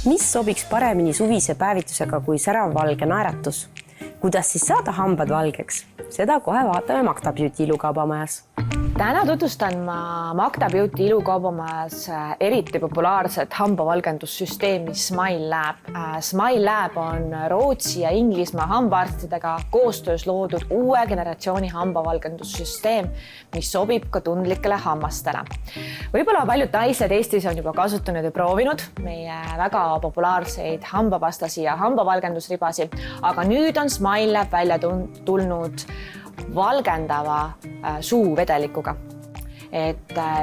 Mis sobiks paremini suvise päevitusega kui säravvalge naeratus? Kuidas siis saada hambad valgeks? Seda kohe vaatame Magda Beauty ilukaubamajas. Täna tutvustan ma Magda Beauty ilukaubamajas eriti populaarset hambavalgendussüsteemi Smile Lab. Smile Lab on Rootsi ja Inglismaa hambaarstidega koostöös loodud uue generatsiooni hambavalgendussüsteem, mis sobib ka tundlikele hammastele. Võib-olla paljud naised Eestis on juba kasutanud ja proovinud meie väga populaarseid hambapastasi ja hambavalgendusribasi, aga nüüd on Smile Lab välja tulnud valgendava suuvedelikuga.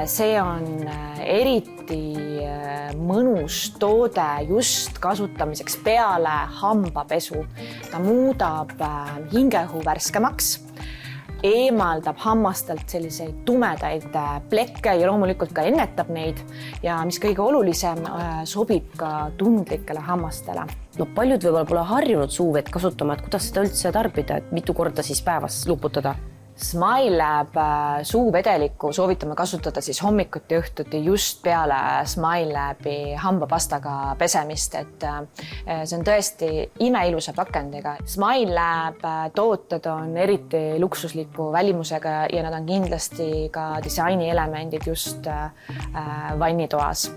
See on eriti mõnus toode just kasutamiseks peale hambapesu. Ta muudab hingeõhu värskemaks, eemaldab hammastelt selliseid tumedaid plekke ja loomulikult ka ennetab neid ja mis kõige olulisem, sobib ka tundlikele hammastele. No paljud võib-olla pole harjunud suuvett kasutama, et kuidas seda üldse tarbida, et mitu korda siis päevas luputada? Smile Lab suuvedelikku soovitame kasutada siis hommikuti õhtuti just peale Smile Labi hambapastaga pesemist, et see on tõesti imeilusa pakendiga. Smile Lab tooted on eriti luksusliku välimusega ja nad on kindlasti ka disainielemendid just vannitoas.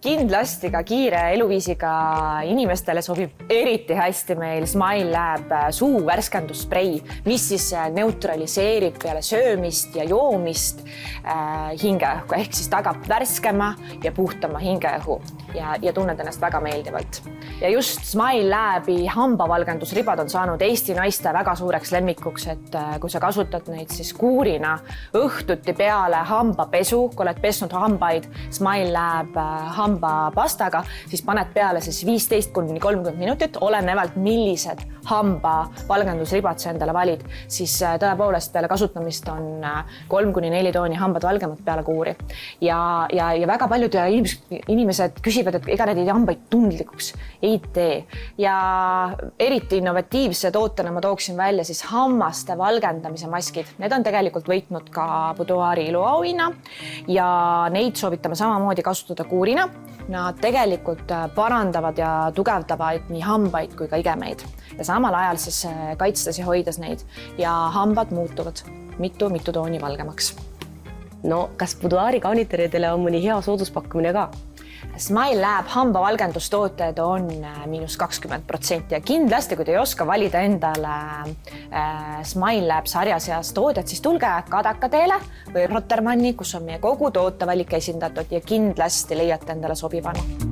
Kindlasti ka kiire eluviisiga inimestele sobib eriti hästi meil Smile Lab suu värskendusspray, mis siis neutraliseerib peale söömist ja joomist hingeõhku, ehk siis tagab värskema ja puhtama hingeõhu ja tunned ennast väga meeldivalt. Ja just Smile Labi hambavalgendusribad on saanud Eesti naiste väga suureks lemmikuks, et kui sa kasutad neid siis kuurina õhtuti peale hambapesu, kui oled pesnud hambaid Smile Lab hambapastaga, siis paned peale siis 15–30 minutit, olenevalt millised hambavalgendusribad sa endale valid, siis tõepoolest peale kasutamist on 3–4 tooni hambad valgemad peale kuuri. Ja väga paljud inimesed küsivad, et ega need hambaid tundlikuks ei tee. Ja eriti innovatiivse tootena ma tooksin välja siis hammaste valgendamise maskid. Need on tegelikult võitnud ka Boudoiri iluauhinna ja neid soovitame samamoodi kasutada kuurina. Nad tegelikult parandavad ja tugevdavad nii hambaid kui ka igemeid ja samal ajal siis kaitstes ja hoides neid ja hambad muutuvad mitu tooni valgemaks. No kas Boudoiri kaunitaridele on mõni hea sooduspakkumine ka? Smile Lab hambavalgendustooted on –20% ja kindlasti, kui te ei oska valida endale Smile Lab sarja seas toodet, siis tulge Kadaka teele või Rotermanni, kus on meie kogu tootevalik esindatud ja kindlasti leiate endale sobivana.